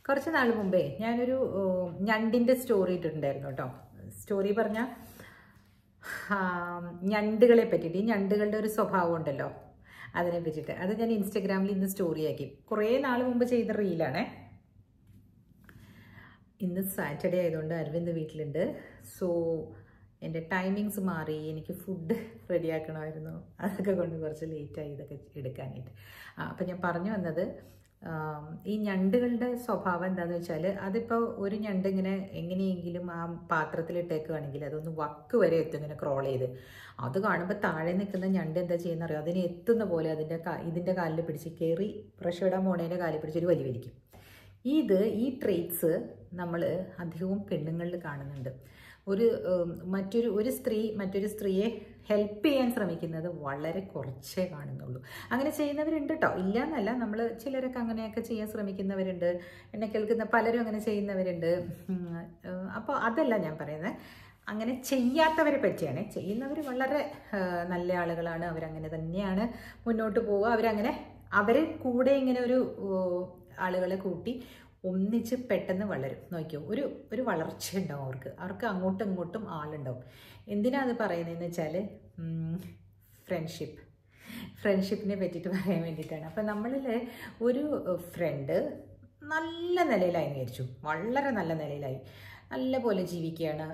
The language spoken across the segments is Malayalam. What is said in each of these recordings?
കുറച്ച് നാൾ മുമ്പേ ഞാനൊരു ഞണ്ടിൻ്റെ സ്റ്റോറി ഇട്ടിട്ടുണ്ടായിരുന്നു കേട്ടോ. സ്റ്റോറി പറഞ്ഞാൽ ഞണ്ടുകളെ പറ്റിയിട്ട്, ഈ ഞണ്ടുകളുടെ ഒരു സ്വഭാവം ഉണ്ടല്ലോ അതിനെ പറ്റിയിട്ട്. അത് ഞാൻ ഇൻസ്റ്റഗ്രാമിൽ ഇന്ന് സ്റ്റോറിയാക്കി. കുറേ നാൾ മുമ്പ് ചെയ്ത റീലാണേ. ഇന്ന് സാറ്റർഡേ ആയതുകൊണ്ട് അരവിന്ദ് വീട്ടിലുണ്ട്. സോ എൻ്റെ ടൈമിങ്സ് മാറി, എനിക്ക് ഫുഡ് റെഡിയാക്കണമായിരുന്നു. അതൊക്കെ കൊണ്ട് കുറച്ച് ലേറ്റായി ഇതൊക്കെ എടുക്കാനായിട്ട്. അപ്പം ഞാൻ പറഞ്ഞു വന്നത്, ഈ ഞണ്ടുകളുടെ സ്വഭാവം എന്താണെന്ന് വെച്ചാൽ, അതിപ്പോൾ ഒരു ഞണ്ട് ഇങ്ങനെ എങ്ങനെയെങ്കിലും ആ പാത്രത്തിലിട്ടേക്കുകയാണെങ്കിൽ അതൊന്ന് വക്ക് വരെ എത്തും, ഇങ്ങനെ ക്രോൾ ചെയ്ത്. അത് കാണുമ്പോൾ താഴെ നിൽക്കുന്ന ഞണ്ട് എന്താ ചെയ്യുന്ന അറിയാം, അതിന് എത്തുന്ന പോലെ ഇതിൻ്റെ കാലിൽ പിടിച്ച് കയറി പ്രഷയുടെ മോണേൻ്റെ കാലിൽ പിടിച്ചൊരു വലി വലിക്കും. ഈ ട്രേറ്റ്സ് നമ്മൾ അധികവും പെണ്ണുങ്ങളിൽ കാണുന്നുണ്ട്. ഒരു സ്ത്രീ മറ്റൊരു സ്ത്രീയെ ഹെൽപ്പ് ചെയ്യാൻ ശ്രമിക്കുന്നത് വളരെ കുറച്ചേ കാണുന്നുള്ളൂ. അങ്ങനെ ചെയ്യുന്നവരുണ്ട് കേട്ടോ, ഇല്ല എന്നല്ല. നമ്മൾ ചിലരൊക്കെ അങ്ങനെയൊക്കെ ചെയ്യാൻ ശ്രമിക്കുന്നവരുണ്ട്, എന്നെ കേൾക്കുന്ന പലരും അങ്ങനെ ചെയ്യുന്നവരുണ്ട്. അപ്പോൾ അതല്ല ഞാൻ പറയുന്നത്, അങ്ങനെ ചെയ്യാത്തവരെ പറ്റിയാണ്. ചെയ്യുന്നവർ വളരെ നല്ല ആളുകളാണ്, അവരങ്ങനെ തന്നെയാണ് മുന്നോട്ട് പോവുക. അവരെ കൂടെ ഇങ്ങനെ ആളുകളെ കൂട്ടി ഒന്നിച്ച് പെട്ടെന്ന് വളരും. നോക്കിയോ, ഒരു വളർച്ച ഉണ്ടാവും അവർക്ക് അങ്ങോട്ടും ഇങ്ങോട്ടും ആളുണ്ടാവും. എന്തിനാ അത് പറയുന്നതെന്ന് വെച്ചാൽ, ഫ്രണ്ട്ഷിപ്പിനെ പറ്റിയിട്ട് പറയാൻ വേണ്ടിയിട്ടാണ്. അപ്പം നമ്മളിൽ ഒരു ഫ്രണ്ട് നല്ല നിലയിലായി വിചാരിച്ചു, വളരെ നല്ല നിലയിലായി, നല്ല പോലെ ജീവിക്കുകയാണ്,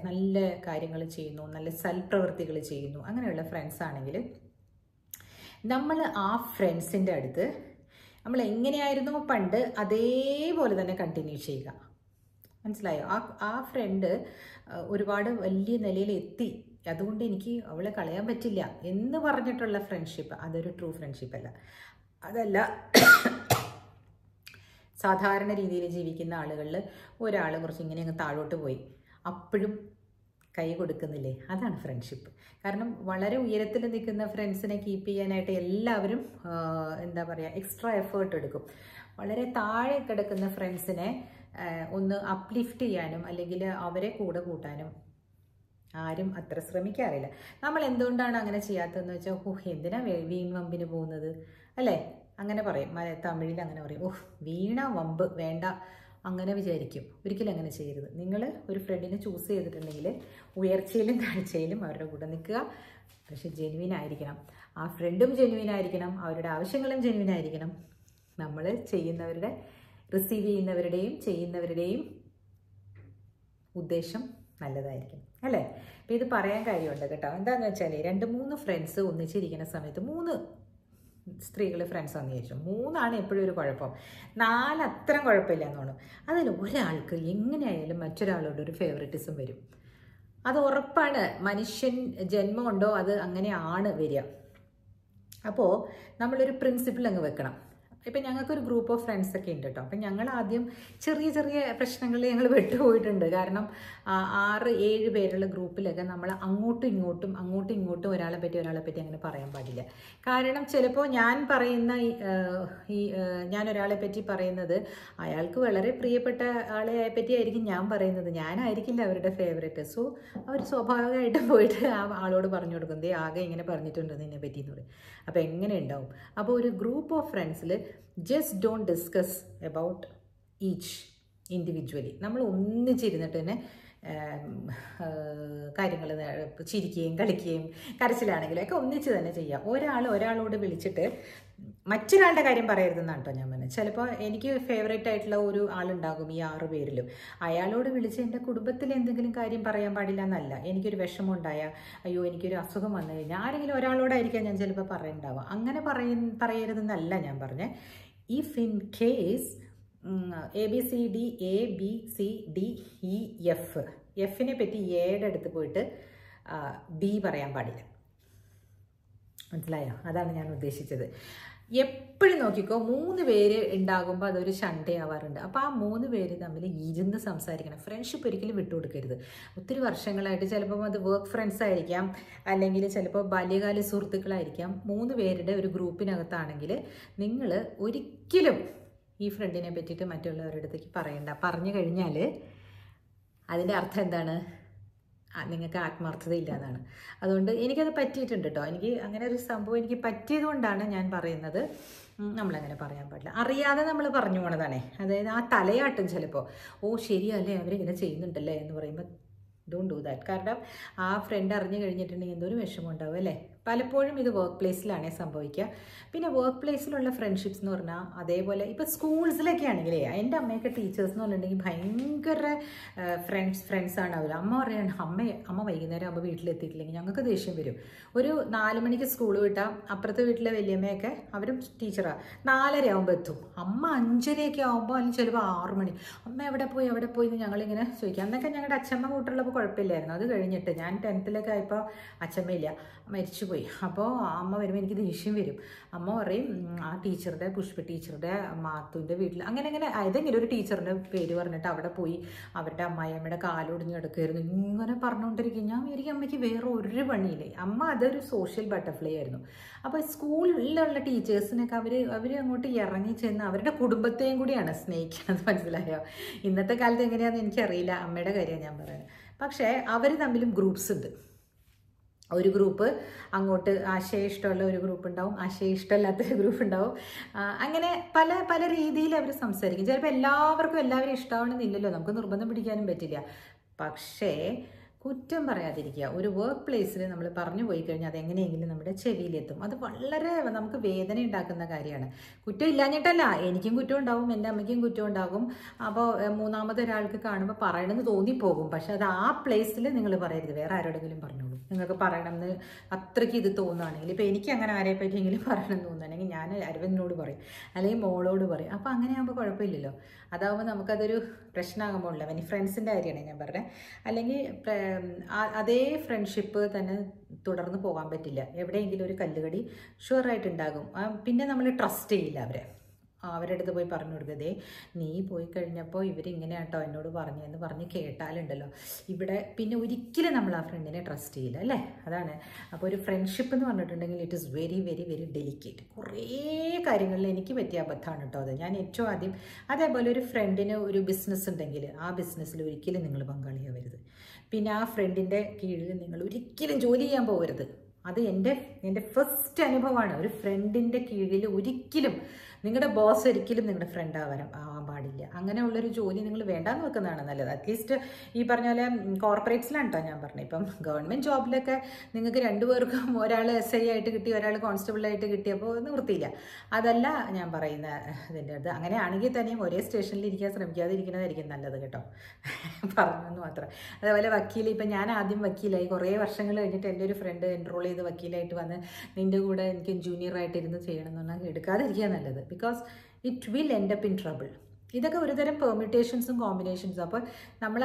നല്ല കാര്യങ്ങൾ ചെയ്യുന്നു, നല്ല സൽപ്രവൃത്തികൾ ചെയ്യുന്നു. അങ്ങനെയുള്ള ഫ്രണ്ട്സ് ആണെങ്കിൽ നമ്മൾ ആ ഫ്രണ്ട്സിൻ്റെ അടുത്ത് നമ്മൾ എങ്ങനെയായിരുന്നു പണ്ട് അതേപോലെ തന്നെ കണ്ടിന്യൂ ചെയ്യുക. മനസ്സിലായോ? ആ ഫ്രണ്ട് ഒരുപാട് വലിയ നിലയിൽ എത്തി, അതുകൊണ്ട് എനിക്ക് അവളെ കളയാൻ പറ്റില്ല എന്ന് പറഞ്ഞിട്ടുള്ള ഫ്രണ്ട്ഷിപ്പ്, അതൊരു ട്രൂ ഫ്രണ്ട്ഷിപ്പ് അല്ല. അതല്ല, സാധാരണ രീതിയിൽ ജീവിക്കുന്ന ആളുകളിൽ ഒരാൾ കുറച്ച് ഇങ്ങനെ അങ്ങ് താഴോട്ട് പോയി അപ്പോഴും കൈ കൊടുക്കുന്നില്ലേ, അതാണ് ഫ്രണ്ട്ഷിപ്പ്. കാരണം വളരെ ഉയരത്തിൽ നിൽക്കുന്ന ഫ്രണ്ട്സിനെ കീപ്പ് ചെയ്യാനായിട്ട് എല്ലാവരും എന്താ പറയുക, എക്സ്ട്രാ എഫേർട്ട് എടുക്കും. വളരെ താഴെ കിടക്കുന്ന ഫ്രണ്ട്സിനെ ഒന്ന് അപ്ലിഫ്റ്റ് ചെയ്യാനും അല്ലെങ്കിൽ അവരെ കൂടെ കൂട്ടാനും ആരും അത്ര ശ്രമിക്കാറില്ല. നമ്മൾ എന്തുകൊണ്ടാണ് അങ്ങനെ ചെയ്യാത്തതെന്ന് വെച്ചാൽ, എന്തിനാ വീൺ വമ്പിന് പോകുന്നത് അല്ലേ, അങ്ങനെ പറയും. തമിഴിൽ അങ്ങനെ പറയും, വീണ വമ്പ് വേണ്ട, അങ്ങനെ വിചാരിക്കും. ഒരിക്കലും അങ്ങനെ ചെയ്യരുത്. നിങ്ങൾ ഒരു ഫ്രണ്ടിനെ ചൂസ് ചെയ്തിട്ടുണ്ടെങ്കിൽ ഉയർച്ചയിലും താഴ്ചയിലും അവരുടെ കൂടെ നിൽക്കുക. പക്ഷെ ജെന്യുവിൻ ആയിരിക്കണം, ആ ഫ്രണ്ടും ജെന്യുവിൻ ആയിരിക്കണം, അവരുടെ ആവശ്യങ്ങളും ജെന്യുവിൻ ആയിരിക്കണം. നമ്മൾ റിസീവ് ചെയ്യുന്നവരുടെയും ഉദ്ദേശം നല്ലതായിരിക്കും അല്ലേ. അപ്പം ഇത് പറയാൻ കാര്യമുണ്ട് കേട്ടോ. എന്താണെന്ന് വെച്ചാൽ, 2-3 ഫ്രണ്ട്സ് ഒന്നിച്ചിരിക്കുന്ന സമയത്ത് 3 സ്ത്രീകൾ ഫ്രണ്ട്സ് ആണെന്ന് ചോദിച്ചു, 3 എപ്പോഴും ഒരു കുഴപ്പം, 4 അത്ര കുഴപ്പമില്ല എന്ന് തോന്നും. അതിൽ ഒരാൾക്ക് എങ്ങനെയായാലും മറ്റൊരാളോട് ഒരു ഫേവറിറ്റിസം വരും. അത് ഉറപ്പാണ്, മനുഷ്യൻ ജന്മം ഉണ്ടോ അത് അങ്ങനെയാണ് വരിക. അപ്പോൾ നമ്മളൊരു പ്രിൻസിപ്പിൾ അങ്ങ് വെക്കണം. ഇപ്പം ഞങ്ങൾക്കൊരു ഗ്രൂപ്പ് ഓഫ് ഫ്രണ്ട്സ് ഒക്കെ ഉണ്ട് കേട്ടോ. അപ്പം ഞങ്ങൾ ആദ്യം ചെറിയ പ്രശ്നങ്ങളിൽ ഞങ്ങൾ വിട്ടുപോയിട്ടുണ്ട്. കാരണം 6-7 പേരുള്ള ഗ്രൂപ്പിലൊക്കെ നമ്മൾ അങ്ങോട്ടും ഇങ്ങോട്ടും ഒരാളെ പറ്റി അങ്ങനെ പറയാൻ പാടില്ല. കാരണം ചിലപ്പോൾ ഞാൻ ഒരാളെ പറ്റി പറയുന്നത് അയാൾക്ക് വളരെ പ്രിയപ്പെട്ട ആളെ പറ്റിയായിരിക്കും ഞാൻ പറയുന്നത്, ഞാനായിരിക്കില്ല അവരുടെ ഫേവറേറ്റ്. സോ അവർ സ്വാഭാവികമായിട്ടും പോയിട്ട് ആ ആളോട് പറഞ്ഞു കൊടുക്കും, ദേ ആകെ ഇങ്ങനെ പറഞ്ഞിട്ടുണ്ട് നിന്നെ പറ്റി എന്ന് പറയും. അപ്പോൾ എങ്ങനെ ഉണ്ടാവും? അപ്പോൾ ഒരു ഗ്രൂപ്പ് ഓഫ് ഫ്രണ്ട്സിൽ just don't discuss about each individually. നമ്മൾ ഒന്നിച്ചിരുന്നിട്ട് തന്നെ കാര്യങ്ങൾ ചിരിക്കുകയും കളിക്കുകയും കരച്ചിലാണെങ്കിലും ഒക്കെ ഒന്നിച്ച് തന്നെ ചെയ്യാം. ഒരാളോട് വിളിച്ചിട്ട് മറ്റൊരാളുടെ കാര്യം പറയരുതെന്നാണ് കേട്ടോ ഞാൻ പറഞ്ഞത്. ചിലപ്പോൾ എനിക്ക് ഫേവറേറ്റ് ആയിട്ടുള്ള ഒരു ആളുണ്ടാകും ഈ 6 പേരിലും. അയാളോട് വിളിച്ച് എൻ്റെ കുടുംബത്തിൽ എന്തെങ്കിലും കാര്യം പറയാൻ പാടില്ല എന്നല്ല. എനിക്കൊരു വിഷമം ഉണ്ടായാൽ, അയ്യോ എനിക്കൊരു അസുഖം വന്നു കഴിഞ്ഞാൽ ആരെങ്കിലും ഒരാളോടായിരിക്കാം ഞാൻ ചിലപ്പോൾ പറയുന്നുണ്ടാവുക. അങ്ങനെ പറയരുതെന്നല്ല ഞാൻ പറഞ്ഞത്. ഇഫ് ഇൻ കേസ് ABCDEF എഫിനെ പറ്റി എയുടെ അടുത്ത് പോയിട്ട് ബി പറയാൻ പാടില്ല. മനസ്സിലായോ? അതാണ് ഞാൻ ഉദ്ദേശിച്ചത്. എപ്പോഴും നോക്കിക്കോ, 3 പേര് ഉണ്ടാകുമ്പോൾ അതൊരു ശണ്ടയാവാറുണ്ട്. അപ്പോൾ ആ 3 പേര് തമ്മിൽ ഇരുന്ന് സംസാരിക്കണം. ഫ്രണ്ട്ഷിപ്പ് ഒരിക്കലും വിട്ടുകൊടുക്കരുത്. ഒത്തിരി വർഷങ്ങളായിട്ട് ചിലപ്പോൾ അത് വർക്ക് ഫ്രണ്ട്സ് ആയിരിക്കാം, അല്ലെങ്കിൽ ചിലപ്പോൾ ബാല്യകാല സുഹൃത്തുക്കളായിരിക്കാം. 3 പേരുടെ ഒരു ഗ്രൂപ്പിനകത്താണെങ്കിൽ നിങ്ങൾ ഒരിക്കലും ഈ ഫ്രണ്ടിനെ പറ്റിയിട്ട് മറ്റുള്ളവരുടെ അടുത്തേക്ക് പറയണ്ട. പറഞ്ഞു കഴിഞ്ഞാൽ അതിൻ്റെ അർത്ഥം എന്താണ്? നിങ്ങൾക്ക് ആത്മാർത്ഥത ഇല്ല എന്നാണ്. അതുകൊണ്ട് എനിക്കത് പറ്റിയിട്ടുണ്ട് കേട്ടോ. എനിക്ക് അങ്ങനെ ഒരു സംഭവം എനിക്ക് പറ്റിയത് കൊണ്ടാണ് ഞാൻ പറയുന്നത്. നമ്മളങ്ങനെ പറയാൻ പാടില്ല. അറിയാതെ നമ്മൾ പറഞ്ഞു പോണതാണേ. അതായത് ആ തലയാട്ടും ചിലപ്പോൾ, ഓ ശരിയല്ലേ അവരിങ്ങനെ ചെയ്യുന്നുണ്ടല്ലേ എന്ന് പറയുമ്പോൾ ഡോണ്ട് ഡു ദാറ്റ്. കാരണം ആ ഫ്രണ്ട് അറിഞ്ഞു കഴിഞ്ഞിട്ടുണ്ടെങ്കിൽ എന്തൊരു വിഷമം ഉണ്ടാവും അല്ലേ. പലപ്പോഴും ഇത് വർക്ക് പ്ലേസിലാണേ സംഭവിക്കുക. പിന്നെ വർക്ക് പ്ലേസിലുള്ള ഫ്രണ്ട്ഷിപ്സ് എന്ന് പറഞ്ഞാൽ അതേപോലെ ഇപ്പോൾ സ്കൂൾസിലൊക്കെ ആണെങ്കിലേ, എൻ്റെ അമ്മയൊക്കെ ടീച്ചേഴ്സ് എന്ന് പറഞ്ഞിട്ടുണ്ടെങ്കിൽ ഭയങ്കര ഫ്രണ്ട്സാണ് അവർ. അമ്മ പറയാണ്, അമ്മ വൈകുന്നേരം ആകുമ്പോൾ വീട്ടിലെത്തിയിട്ടില്ലെങ്കിൽ ഞങ്ങൾക്ക് ദേഷ്യം വരും. ഒരു 4 മണിക്ക് സ്കൂൾ വിട്ടാൽ അപ്പുറത്തെ വീട്ടിലെ വലിയമ്മയൊക്കെ അവരും ടീച്ചറാണ്, 4:30 ആകുമ്പോൾ എത്തും. അമ്മ 5:30 ആകുമ്പോൾ അല്ലെങ്കിൽ ചിലപ്പോൾ 6 മണി, അമ്മ എവിടെ പോയി എന്ന് ഞങ്ങളിങ്ങനെ ചോദിക്കാം. അന്നൊക്കെ ഞങ്ങളുടെ അച്ഛമ്മ കൂട്ടുള്ളപ്പോൾ കുഴപ്പമില്ലായിരുന്നു. അത് കഴിഞ്ഞിട്ട് ഞാൻ 10th ആയപ്പോൾ അച്ഛമ്മയില്ല, മരിച്ചുപോയി. അപ്പോൾ അമ്മ വരുമ്പോൾ എനിക്ക് ദേഷ്യം വരും. അമ്മ പറയും, ആ ടീച്ചറുടെ പുഷ്പ ടീച്ചറുടെ മാത്തുവിൻ്റെ വീട്ടിൽ അങ്ങനെ ഏതെങ്കിലും ഒരു ടീച്ചറിൻ്റെ പേര് പറഞ്ഞിട്ട് അവിടെ പോയി അവരുടെ അമ്മായിയമ്മയുടെ കാലൊടിഞ്ഞ് കിടക്കുമായിരുന്നു. ഇങ്ങനെ പറഞ്ഞുകൊണ്ടിരിക്കും. ഞാൻ വിചാരിക്കും അമ്മയ്ക്ക് വേറെ ഒരു പണിയില്ലേ. അമ്മ അതൊരു സോഷ്യൽ ബട്ടർഫ്ലൈ ആയിരുന്നു. അപ്പോൾ സ്കൂളിലുള്ള ടീച്ചേഴ്സിനൊക്കെ അവർ അങ്ങോട്ട് ഇറങ്ങി ചെന്ന് അവരുടെ കുടുംബത്തെയും കൂടിയാണ് സ്നേഹിക്കുന്നത്. മനസ്സിലായോ? ഇന്നത്തെ കാലത്ത് എങ്ങനെയാണെന്ന് എനിക്കറിയില്ല, അമ്മയുടെ കാര്യമാണ് ഞാൻ പറയുന്നത്. പക്ഷേ അവർ തമ്മിലും ഗ്രൂപ്പ്സ് ഉണ്ട്. ഒരു ഗ്രൂപ്പ് അങ്ങോട്ട് ആശയ ഇഷ്ടമുള്ള ഒരു ഗ്രൂപ്പ് ഉണ്ടാവും, ആശയ ഇഷ്ടമില്ലാത്തൊരു ഗ്രൂപ്പ് ഉണ്ടാവും. അങ്ങനെ പല പല രീതിയിൽ അവർ സംസാരിക്കും. ചിലപ്പോൾ എല്ലാവരും ഇഷ്ടമാവണമെന്നില്ലല്ലോ, നമുക്ക് നിർബന്ധം പിടിക്കാനും പറ്റില്ല. പക്ഷേ കുറ്റം പറയാതിരിക്കുക. ഒരു വർക്ക് പ്ലേസിൽ നമ്മൾ പറഞ്ഞു പോയി കഴിഞ്ഞാൽ അതെങ്ങനെയെങ്കിലും നമ്മുടെ ചെവിയിലെത്തും. അത് വളരെ നമുക്ക് വേദന ഉണ്ടാക്കുന്ന കാര്യമാണ്. കുറ്റം ഇല്ലാഞ്ഞിട്ടല്ല, എനിക്കും കുറ്റം ഉണ്ടാവും, എൻ്റെ അമ്മയ്ക്കും കുറ്റം ഉണ്ടാകും. അപ്പോൾ മൂന്നാമതൊരാൾക്ക് കാണുമ്പോൾ പറയണമെന്ന് തോന്നിപ്പോകും. പക്ഷെ അത് ആ പ്ലേസിൽ നിങ്ങൾ പറയരുത്, വേറെ ആരോടെങ്കിലും പറഞ്ഞോളൂ. നിങ്ങൾക്ക് പറയണമെന്ന് അത്രയ്ക്ക് ഇത് തോന്നുകയാണെങ്കിൽ, ഇപ്പോൾ എനിക്ക് അങ്ങനെ ആരെ പറ്റിയെങ്കിലും പറയണമെന്ന് തോന്നുകയാണെങ്കിൽ ഞാൻ അരവിന്ദിനോട് പറയും, അല്ലെങ്കിൽ മോളോട് പറയും. അപ്പോൾ അങ്ങനെ ആകുമ്പോൾ കുഴപ്പമില്ലല്ലോ. അതാവുമ്പോൾ നമുക്കതൊരു പ്രശ്നമാകുമ്പോൾ ഉള്ള ഇനി ഫ്രണ്ട്സിൻ്റെ കാര്യമാണ് ഞാൻ പറഞ്ഞത്. അല്ലെങ്കിൽ അതേ ഫ്രണ്ട്ഷിപ്പ് തന്നെ തുടർന്ന് പോകാൻ പറ്റില്ല. എവിടെയെങ്കിലും ഒരു കല്ലുകടി ഷുവറായിട്ടുണ്ടാകും. പിന്നെ നമ്മൾ ട്രസ്റ്റ് ചെയ്യില്ല അവരുടെ അടുത്ത് പോയി പറഞ്ഞു കൊടുക്കതേ, നീ പോയി കഴിഞ്ഞപ്പോൾ ഇവരിങ്ങനെ കേട്ടോ എന്നോട് പറഞ്ഞെന്ന് പറഞ്ഞ് കേട്ടാലുണ്ടല്ലോ ഇവിടെ പിന്നെ ഒരിക്കലും നമ്മൾ ആ ഫ്രണ്ടിനെ ട്രസ്റ്റ് ചെയ്യില്ല അല്ലേ. അതാണ്. അപ്പോൾ ഒരു ഫ്രണ്ട്ഷിപ്പ് എന്ന് പറഞ്ഞിട്ടുണ്ടെങ്കിൽ it is very very very delicate. കുറേ കാര്യങ്ങളിൽ എനിക്ക് പറ്റിയ അബദ്ധമാണ് കേട്ടോ അത്. ഞാൻ ഏറ്റവും ആദ്യം അതേപോലെ ഒരു ഫ്രണ്ടിന് ഒരു ബിസിനസ് ഉണ്ടെങ്കിൽ ആ ബിസിനസ്സിൽ ഒരിക്കലും നിങ്ങൾ പങ്കാളിയാവരുത്. പിന്നെ ആ ഫ്രണ്ടിൻ്റെ കീഴിൽ നിങ്ങൾ ഒരിക്കലും ജോലി ചെയ്യാൻ പോകരുത്. അത് എൻ്റെ ഫസ്റ്റ് അനുഭവമാണ്. ഒരു ഫ്രണ്ടിൻ്റെ കീഴിൽ ഒരിക്കലും നിങ്ങളുടെ ബോസ് ഒരിക്കലും നിങ്ങളുടെ ഫ്രണ്ട് ആവാൻ പാടില്ല. അങ്ങനെയുള്ളൊരു ജോലി നിങ്ങൾ വേണ്ടാന്ന് വെക്കുന്നതാണ് നല്ലത്. അറ്റ്ലീസ്റ്റ് ഈ പറഞ്ഞ പോലെ കോർപ്പറേറ്റ്സിലാണ് കേട്ടോ ഞാൻ പറഞ്ഞത്. ഇപ്പം ഗവൺമെൻറ് ജോബിലൊക്കെ നിങ്ങൾക്ക് 2 പേർക്കും ഒരാൾ SI ആയിട്ട് കിട്ടി, ഒരാൾ കോൺസ്റ്റബിളായിട്ട് കിട്ടിയപ്പോൾ നിവൃത്തിയില്ല. അതല്ല ഞാൻ പറയുന്ന ഇതിൻ്റെ അത്. അങ്ങനെയാണെങ്കിൽ തന്നെയും ഒരേ സ്റ്റേഷനിൽ ഇരിക്കാൻ ശ്രമിക്കാതിരിക്കുന്നതായിരിക്കും നല്ലത് കേട്ടോ. പറഞ്ഞെന്ന് മാത്രം. അതേപോലെ വക്കീൽ, ഇപ്പം ഞാൻ ആദ്യം വക്കീലായി, കുറേ വർഷങ്ങൾ കഴിഞ്ഞിട്ട് എൻ്റെ ഒരു ഫ്രണ്ട് എൻറോൾ ചെയ്ത് വക്കീലായിട്ട് വന്ന് നിൻ്റെ കൂടെ എനിക്ക് ജൂനിയറായിട്ട് ഇരുന്ന് ചെയ്യണം എന്ന് പറഞ്ഞാൽ എടുക്കാതിരിക്കുക നല്ലത്. Because it will end up in trouble. ഇതൊക്കെ ഒരുതരം പെർമിറ്റേഷൻസും കോമ്പിനേഷൻസും. അപ്പോൾ നമ്മൾ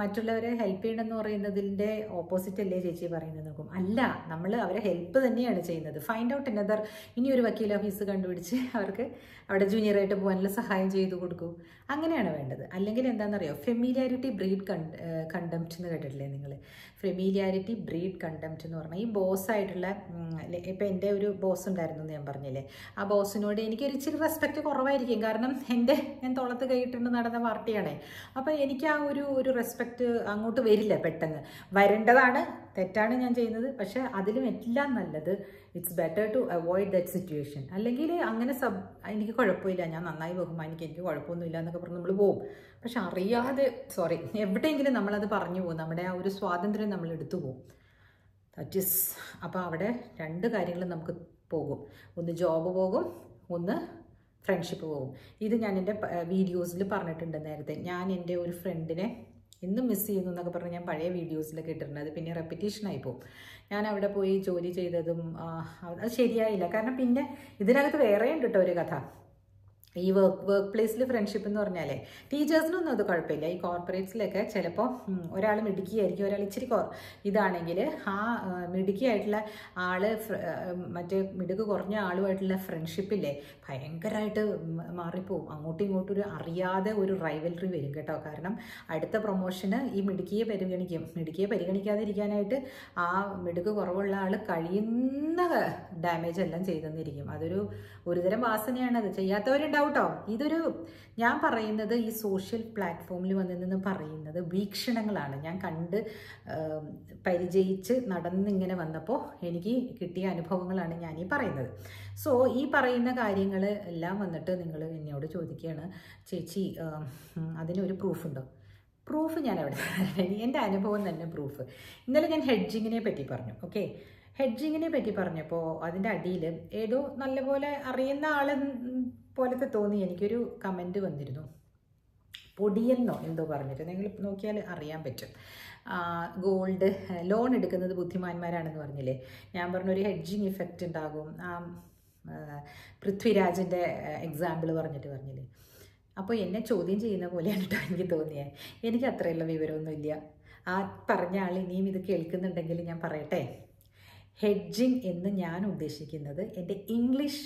മറ്റുള്ളവരെ ഹെൽപ്പ് ചെയ്യണമെന്ന് പറയുന്നതിൻ്റെ ഓപ്പോസിറ്റ് അല്ലേ ചേച്ചി പറയുന്നത് നോക്കും. അല്ല, നമ്മൾ അവരെ ഹെൽപ്പ് തന്നെയാണ് ചെയ്യുന്നത്. ഫൈൻഡ് ഔട്ട് അനദർ, ഇനി ഒരു വക്കീൽ ഓഫീസ് കണ്ടുപിടിച്ച് അവർക്ക് അവിടെ ജൂനിയറായിട്ട് പോകാനുള്ള സഹായം ചെയ്തു കൊടുക്കൂ. അങ്ങനെയാണ് വേണ്ടത്. അല്ലെങ്കിൽ എന്താണെന്നറിയോ, ഫെമിലിയാരിറ്റി ബ്രീഡ് കണ്ടംപ്റ്റ് എന്ന് കേട്ടിട്ടില്ലേ നിങ്ങൾ? ഫെമിലിയാരിറ്റി ബ്രീഡ് കണ്ടംപ്റ്റ് എന്ന് പറഞ്ഞാൽ ഈ ബോസായിട്ടുള്ള, ഇപ്പം എൻ്റെ ഒരു ബോസ് ഉണ്ടായിരുന്നു എന്ന് ഞാൻ പറഞ്ഞില്ലേ, ആ ബോസിനോട് എനിക്കൊരു ഇച്ചിരി റെസ്പെക്റ്റ് കുറവായിരിക്കും. കാരണം ഞാൻ തോളത്ത് കൈയിട്ടുണ്ട് നടന്ന പാർട്ടിയാണേ. അപ്പോൾ എനിക്ക് ആ ഒരു റെസ്പെക്റ്റ് അങ്ങോട്ട് വരില്ല പെട്ടെന്ന്. വരേണ്ടതാണ്, തെറ്റാണ് ഞാൻ ചെയ്യുന്നത്. പക്ഷേ അതിലും എല്ലാം നല്ലത് it's better to avoid that situation. അല്ലെങ്കിൽ അങ്ങനെ എനിക്ക് കുഴപ്പമില്ല, ഞാൻ നന്നായി ബഹുമാനിക്കും, എനിക്ക് കുഴപ്പമൊന്നുമില്ല എന്നൊക്കെ പറഞ്ഞ് നമ്മൾ പോവും. പക്ഷെ അറിയാതെ എവിടെയെങ്കിലും നമ്മളത് പറഞ്ഞു പോകും. നമ്മുടെ ആ ഒരു സ്വാതന്ത്ര്യം നമ്മൾ എടുത്തു പോകും. That is. അപ്പോൾ അവിടെ 2 കാര്യങ്ങളും നമുക്ക് പോകും. ഒന്ന് ജോബ് പോകും, ഒന്ന് ഫ്രണ്ട്ഷിപ്പ് പോകും. ഇത് ഞാൻ എൻ്റെ വീഡിയോസിൽ പറഞ്ഞിട്ടുണ്ട് നേരത്തെ. ഞാൻ എൻ്റെ ഒരു ഫ്രണ്ടിനെ ഇന്നും മിസ് ചെയ്യുന്നു എന്നൊക്കെ പറഞ്ഞ് ഞാൻ പഴയ വീഡിയോസിലൊക്കെ ഇട്ടിട്ടുണ്ട്. അത് പിന്നെ റെപ്പിറ്റേഷനായി പോകും. ഞാൻ അവിടെ പോയി ജോലി ചെയ്തതും അത് ശരിയായില്ല. കാരണം പിന്നെ ഇതിനകത്ത് വേറെ ഉണ്ട് കേട്ടോ ഒരു കഥ. ഈ വർക്ക് പ്ലേസിൽ ഫ്രണ്ട്ഷിപ്പ് എന്ന് പറഞ്ഞാലേ ടീച്ചേഴ്സിനൊന്നും അത് കുഴപ്പമില്ല. ഈ കോർപ്പറേറ്റ്സിലൊക്കെ ചിലപ്പോൾ ഒരാൾ മിടുക്കിയായിരിക്കും, ഒരാൾ ഇച്ചിരി ഇതാണെങ്കിൽ ആ മിടുക്കിയായിട്ടുള്ള ആൾ മറ്റേ മിടുക്ക് കുറഞ്ഞ ആളുമായിട്ടുള്ള ഫ്രണ്ട്ഷിപ്പില്ലേ ഭയങ്കരമായിട്ട് മാറിപ്പോവും. അങ്ങോട്ടും ഇങ്ങോട്ടും ഒരു അറിയാതെ ഒരു റൈവൽറി വരും കേട്ടോ. കാരണം അടുത്ത പ്രൊമോഷന് ഈ മിടുക്കിയെ പരിഗണിക്കും. മിടുക്കിയെ പരിഗണിക്കാതിരിക്കാനായിട്ട് ആ മിടുക്ക് കുറവുള്ള ആൾ കഴിയുന്ന ഡാമേജ് എല്ലാം ചെയ്തെന്നിരിക്കും. ഒരുതരം വാസനയാണത്. ചെയ്യാത്തവരുണ്ടാവും മനസ്സിലാവും കേട്ടോ. ഇതൊരു ഞാൻ പറയുന്നത് ഈ സോഷ്യൽ പ്ലാറ്റ്ഫോമിൽ വന്ന് നിന്ന് പറയുന്നത് വീക്ഷണങ്ങളാണ്. ഞാൻ കണ്ട് പരിചയിച്ച് നടന്നിങ്ങനെ വന്നപ്പോൾ എനിക്ക് കിട്ടിയ അനുഭവങ്ങളാണ് ഞാൻ ഈ പറയുന്നത്. സോ ഈ പറയുന്ന കാര്യങ്ങൾ എല്ലാം വന്നിട്ട് നിങ്ങൾ എന്നോട് ചോദിക്കുകയാണ്, ചേച്ചി അതിനൊരു പ്രൂഫുണ്ടോ? പ്രൂഫ് ഞാൻ എവിടെ? എൻ്റെ അനുഭവം തന്നെ പ്രൂഫ്. ഇന്നലെ ഞാൻ ഹെഡ്ജിങ്ങിനെ പറ്റി പറഞ്ഞു. ഓക്കെ, ഹെഡ്ജിങ്ങിനെ പറ്റി പറഞ്ഞപ്പോൾ അതിൻ്റെ അടിയിൽ ഏതോ നല്ലപോലെ അറിയുന്ന ആൾ പോലത്തെ തോന്നി എനിക്കൊരു കമൻറ്റ് വന്നിരുന്നു. പൊടിയെന്നോ എന്തോ പറഞ്ഞിട്ട്, നിങ്ങൾ നോക്കിയാൽ അറിയാൻ പറ്റും. ഗോൾഡ് ലോൺ എടുക്കുന്നത് ബുദ്ധിമാന്മാരാണെന്ന് പറഞ്ഞില്ലേ. ഞാൻ പറഞ്ഞൊരു ഹെഡ്ജിങ് ഇഫക്റ്റ് ഉണ്ടാകും. പൃഥ്വിരാജിൻ്റെ എക്സാമ്പിൾ പറഞ്ഞില്ലേ. അപ്പോൾ എന്നെ ചോദ്യം ചെയ്യുന്ന പോലെയാണ് കേട്ടോ എനിക്ക് തോന്നിയത്. എനിക്ക് അത്രയുള്ള വിവരമൊന്നുമില്ല. ആ പറഞ്ഞ ആൾ ഇനിയും ഇത് കേൾക്കുന്നുണ്ടെങ്കിൽ ഞാൻ പറയട്ടെ, ഹെഡ്ജിങ് എന്ന് ഞാൻ ഉദ്ദേശിക്കുന്നത് എൻ്റെ ഇംഗ്ലീഷ്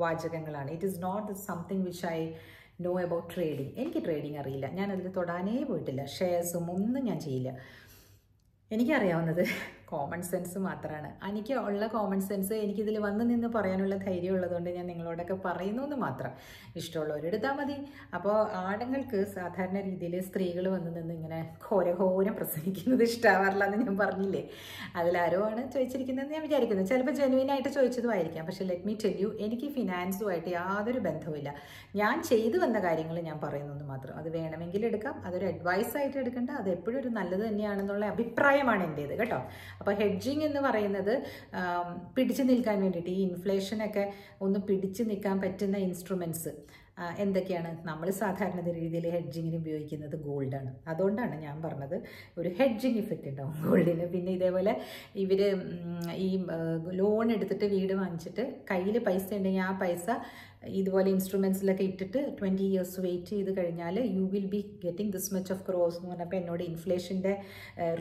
വാചകങ്ങളാണ്. It is not something which I know about trading. എനിക്ക് ട്രേഡിങ് അറിയില്ല, ഞാനതിൽ തൊടാനേ പോയിട്ടില്ല. ഷെയർസും ഒന്നും ഞാൻ ചെയ്യില്ല. എനിക്കറിയാവുന്നത് കോമൺ സെൻസ് മാത്രമാണ്. എനിക്ക് ഉള്ള കോമൺ സെൻസ് എനിക്കിതിൽ വന്ന് നിന്ന് പറയാനുള്ള ധൈര്യം ഉള്ളതുകൊണ്ട് ഞാൻ നിങ്ങളോടൊക്കെ പറയുന്നു എന്ന് മാത്രം. ഇഷ്ടമുള്ളവരെടുത്താൽ മതി. അപ്പോൾ ആണുങ്ങൾക്ക് സാധാരണ രീതിയിൽ സ്ത്രീകൾ വന്ന് നിന്ന് ഇങ്ങനെ ഘോരം പ്രസംഗിക്കുന്നത് ഇഷ്ടമാവാറില്ല എന്ന് ഞാൻ പറഞ്ഞില്ലേ. അതിലാരോ ആണ് ചോദിച്ചിരിക്കുന്നതെന്ന് ഞാൻ വിചാരിക്കുന്നു. ചിലപ്പോൾ ജെനുവിനായിട്ട് ചോദിച്ചതുമായിരിക്കാം. പക്ഷേ ലെറ്റ് മീ ടെൽ യു, എനിക്ക് ഫിനാൻസുമായിട്ട് യാതൊരു ബന്ധവുമില്ല. ഞാൻ ചെയ്തു വന്ന കാര്യങ്ങൾ ഞാൻ പറയുന്നു മാത്രം. അത് വേണമെങ്കിൽ എടുക്കാം, അതൊരു അഡ്വൈസായിട്ട് എടുക്കേണ്ട, അത് എപ്പോഴും ഒരു നല്ലത് തന്നെയാണെന്നുള്ള അഭിപ്രായമാണ് എൻ്റേത് കേട്ടോ. അപ്പോൾ ഹെഡ്ജിങ് എന്ന് പറയുന്നത് പിടിച്ചു നിൽക്കാൻ വേണ്ടിയിട്ട്, ഈ ഇൻഫ്ലേഷനൊക്കെ ഒന്ന് പിടിച്ചു നിൽക്കാൻ പറ്റുന്ന ഇൻസ്ട്രുമെൻറ്റ്സ് എന്തൊക്കെയാണ്? നമ്മൾ സാധാരണ രീതിയിൽ ഹെഡ്ജിങ്ങിന് ഉപയോഗിക്കുന്നത് ഗോൾഡാണ്. അതുകൊണ്ടാണ് ഞാൻ പറഞ്ഞത് ഒരു ഹെഡ്ജിങ് ഇഫക്റ്റ് ഉണ്ടാവും ഗോൾഡിന്. പിന്നെ ഇതേപോലെ ഇവർ ഈ ലോൺ എടുത്തിട്ട് വീട് വാങ്ങിച്ചിട്ട് കയ്യിൽ പൈസ ഉണ്ടെങ്കിൽ ആ പൈസ ഇതുപോലെ ഇൻസ്ട്രുമെൻറ്റ്സിലൊക്കെ ഇട്ടിട്ട് 20 years വെയിറ്റ് ചെയ്ത് കഴിഞ്ഞാൽ you will be getting this much of crores എന്ന് പറഞ്ഞപ്പോൾ എന്നോട് ഇൻഫ്ലേഷൻ്റെ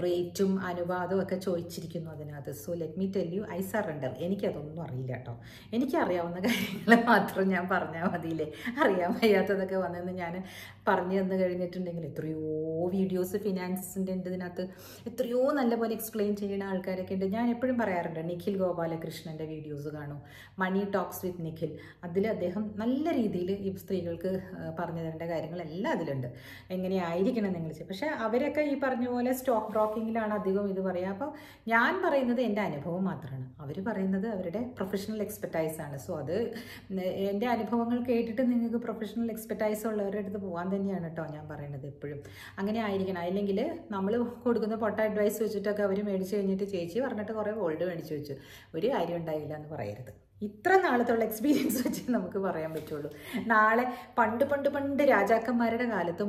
റേറ്റും അനുപാതവും ഒക്കെ ചോദിച്ചിരിക്കുന്നു അതിനകത്ത്. So let me tell you, I surrender. എനിക്കതൊന്നും അറിയില്ല കേട്ടോ. എനിക്കറിയാവുന്ന കാര്യങ്ങൾ മാത്രം ഞാൻ പറഞ്ഞാൽ മതിയില്ലേ. അറിയാൻ വയ്യാത്തതൊക്കെ വന്നെന്ന് ഞാൻ പറഞ്ഞു തന്നു കഴിഞ്ഞിട്ടുണ്ടെങ്കിൽ എത്രയോ വീഡിയോസ് ഫിനാൻസിൻ്റെ ഉണ്ട് ഇതിനകത്ത്. എത്രയോ നല്ലപോലെ എക്സ്പ്ലെയിൻ ചെയ്യുന്ന ആൾക്കാരൊക്കെ ഉണ്ട്. ഞാൻ എപ്പോഴും പറയാറുണ്ട്, നിഖിൽ ഗോപാലകൃഷ്ണൻ്റെ വീഡിയോസ് കാണും, മണി ടോക്സ് വിത്ത് നിഖിൽ. അതിൽ അദ്ദേഹം നല്ല രീതിയിൽ ഈ സ്ത്രീകൾക്ക് പറഞ്ഞു തരേണ്ട കാര്യങ്ങളെല്ലാം അതിലുണ്ട്. എങ്ങനെയായിരിക്കണം നിങ്ങൾ ചെയ്യുക. പക്ഷേ അവരൊക്കെ ഈ പറഞ്ഞ പോലെ സ്റ്റോക്ക് ബ്രോക്കിങ്ങിലാണ് അധികം ഇത് പറയുക. അപ്പോൾ ഞാൻ പറയുന്നത് എൻ്റെ അനുഭവം മാത്രമാണ്, അവർ പറയുന്നത് അവരുടെ പ്രൊഫഷണൽ എക്സ്പെർട്ടൈസാണ്. സോ അത് എൻ്റെ അനുഭവങ്ങൾ കേട്ടിട്ട് നിങ്ങൾക്ക് പ്രൊഫഷണൽ എക്സ്പെർട്ടൈസ് ഉള്ളവരുടെ അടുത്ത് പോകാൻ തന്നെയാണ് കേട്ടോ ഞാൻ പറയുന്നത് എപ്പോഴും. അങ്ങനെ ആയിരിക്കണം. അല്ലെങ്കിൽ നമ്മൾ കൊടുക്കുന്ന പൊട്ട അഡ്വൈസ് വെച്ചിട്ടൊക്കെ അവർ മേടിച്ച് കഴിഞ്ഞിട്ട് ചേച്ചി പറഞ്ഞിട്ട് കുറേ ഗോൾഡ് മേടിച്ച് വെച്ചു, ഒരു കാര്യം ഉണ്ടായില്ല എന്ന് പറയരുത്. ഇത്ര നാളത്തുള്ള എക്സ്പീരിയൻസ് വെച്ച് നമുക്ക് പറയാൻ പറ്റുള്ളൂ. നാളെ പണ്ട് രാജാക്കന്മാരുടെ കാലത്ത്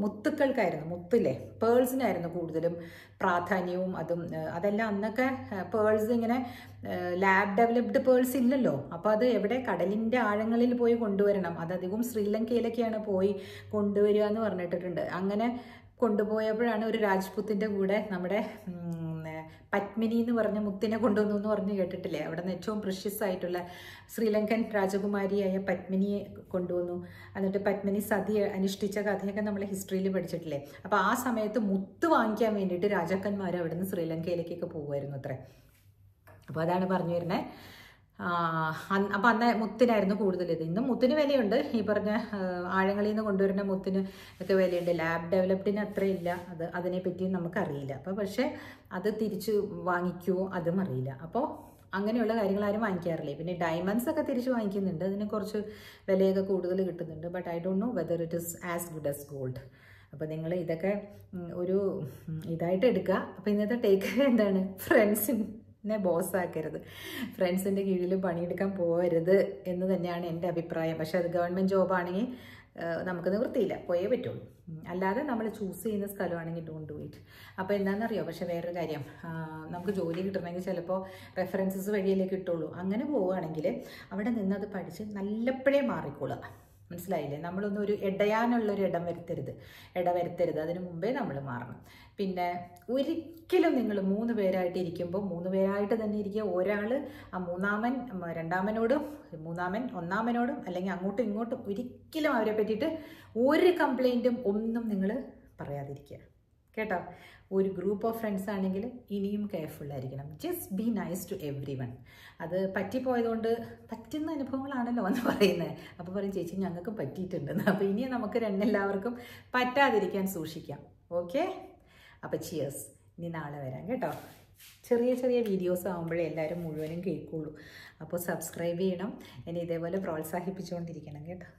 മുത്തുക്കൾക്കായിരുന്നു, മുത്തില്ലേ, പേൾസിനായിരുന്നു കൂടുതലും പ്രാധാന്യവും. അതെല്ലാം അന്നൊക്കെ പേൾസ് ഇങ്ങനെ ലാബ് ഡെവലപ്ഡ് പേൾസ് ഇല്ലല്ലോ. അപ്പോൾ അത് എവിടെ, കടലിൻ്റെ ആഴങ്ങളിൽ പോയി കൊണ്ടുവരണം. അതധികവും ശ്രീലങ്കയിലൊക്കെയാണ് പോയി കൊണ്ടുവരിക എന്ന് പറഞ്ഞിട്ടുണ്ട്. അങ്ങനെ കൊണ്ടുപോയപ്പോഴാണ് ഒരു രാജ്പുത്തിൻ്റെ കൂടെ നമ്മുടെ പത്മിനി എന്ന് പറഞ്ഞ മുത്തിനെ കൊണ്ടുവന്നു എന്ന് പറഞ്ഞ് കേട്ടിട്ടില്ലേ. അവിടെ നിന്ന് ഏറ്റവും പ്രഷ്യസ് ആയിട്ടുള്ള ശ്രീലങ്കൻ രാജകുമാരിയായ പത്മിനിയെ കൊണ്ടുവന്നു. എന്നിട്ട് പത്മിനി സതി അനുഷ്ഠിച്ച കഥയൊക്കെ നമ്മൾ ഹിസ്റ്ററിയിൽ പഠിച്ചിട്ടില്ലേ. അപ്പോൾ ആ സമയത്ത് മുത്ത് വാങ്ങിക്കാൻ വേണ്ടിയിട്ട് രാജാക്കന്മാർ അവിടെ നിന്ന് ശ്രീലങ്കയിലേക്കൊക്കെ പോകുമായിരുന്നു അത്രേ. അപ്പോൾ അതാണ് പറഞ്ഞു വരുന്നത്. അപ്പം അന്ന് മുത്തിനായിരുന്നു കൂടുതൽ ഇത്. ഇന്നും മുത്തിന് വിലയുണ്ട്. ഈ പറഞ്ഞ ആഴങ്ങളിൽ നിന്ന് കൊണ്ടുവരുന്ന മുത്തിന് ഒക്കെ വിലയുണ്ട്. ലാബ് ഡെവലപ്ഡിന് അത്രയില്ല. അതിനെപ്പറ്റിയും നമുക്കറിയില്ല. അപ്പോൾ പക്ഷേ അത് തിരിച്ചു വാങ്ങിക്കുമോ അതും അറിയില്ല. അപ്പോൾ അങ്ങനെയുള്ള കാര്യങ്ങൾ ആരും വാങ്ങിക്കാറില്ലേ. പിന്നെ ഡയമണ്ട്സ് ഒക്കെ തിരിച്ച് വാങ്ങിക്കുന്നുണ്ട്, അതിന് കുറച്ച് വിലയൊക്കെ കൂടുതൽ കിട്ടുന്നുണ്ട്. But I don't know whether it is as good as gold. അപ്പോൾ നിങ്ങൾ ഇതൊക്കെ ഒരു ഇതായിട്ട് എടുക്കുക. അപ്പോൾ ഇന്നത്തെ ടേക്ക് എന്താണ്? ഫ്രണ്ട്സിനെ ബോസ്സാക്കരുത്, ഫ്രണ്ട്സിൻ്റെ കീഴിൽ പണിയെടുക്കാൻ പോകരുത് എന്ന് തന്നെയാണ് എൻ്റെ അഭിപ്രായം. പക്ഷേ അത് ഗവൺമെൻറ് ജോബാണെങ്കിൽ നമുക്ക് നിവൃത്തിയില്ല, പോയേ പറ്റുള്ളൂ. അല്ലാതെ നമ്മൾ ചൂസ് ചെയ്യുന്ന സ്ഥലമാണെങ്കിൽ ഡോണ്ട് ഡു ഇറ്റ്. അപ്പോൾ എന്താണെന്നറിയോ, പക്ഷേ വേറൊരു കാര്യം, നമുക്ക് ജോലി കിട്ടണമെങ്കിൽ ചിലപ്പോൾ റെഫറൻസസ് വഴിയല്ലേ കിട്ടുള്ളൂ. അങ്ങനെ പോവുകയാണെങ്കിൽ അവിടെ നിന്നത് പഠിച്ച് നല്ലപ്പോഴേ മാറിക്കൊള്ളുക. മനസ്സിലായില്ലേ? നമ്മളൊന്നും ഒരു ഇടയാനുള്ളൊരു ഇടവരുത്തരുത്. അതിന് മുമ്പേ നമ്മൾ മാറണം. പിന്നെ ഒരിക്കലും നിങ്ങൾ 3 പേരായിട്ട് ഇരിക്കുമ്പോൾ 3 പേരായിട്ട് തന്നെ ഇരിക്കുക. ഒരാൾ ആ മൂന്നാമൻ രണ്ടാമനോടും മൂന്നാമൻ ഒന്നാമനോടും അല്ലെങ്കിൽ അങ്ങോട്ടും ഇങ്ങോട്ടും ഒരിക്കലും അവരെ പറ്റിയിട്ട് ഒരു കംപ്ലൈൻറ്റും ഒന്നും നിങ്ങൾ പറയാതിരിക്കുക. കേട്ടോ. ഒരു ഗ്രൂപ്പ് ഓഫ് ഫ്രണ്ട്സ് ആണെങ്കിൽ ഇനിയും കെയർഫുള്ളായിരിക്കണം. Just be nice to every one. അത് പറ്റിപ്പോയതുകൊണ്ട് പറ്റുന്ന അനുഭവങ്ങളാണല്ലോ എന്ന് പറയുന്നത്. അപ്പോൾ പറയും ചേച്ചി ഞങ്ങൾക്ക് പറ്റിയിട്ടുണ്ടെന്ന്. അപ്പോൾ ഇനി നമുക്ക് എല്ലാവർക്കും പറ്റാതിരിക്കാൻ സൂക്ഷിക്കാം. ഓക്കെ, അപ്പോൾ ചിയേഴ്സ്. ഇനി നാളെ വരാം കേട്ടോ. ചെറിയ ചെറിയ വീഡിയോസ് ആകുമ്പോഴേ എല്ലാവരും മുഴുവനും കേൾക്കുള്ളൂ. അപ്പോൾ സബ്സ്ക്രൈബ് ചെയ്യണം, എന്നെ ഇതേപോലെ പ്രോത്സാഹിപ്പിച്ചുകൊണ്ടിരിക്കണം കേട്ടോ.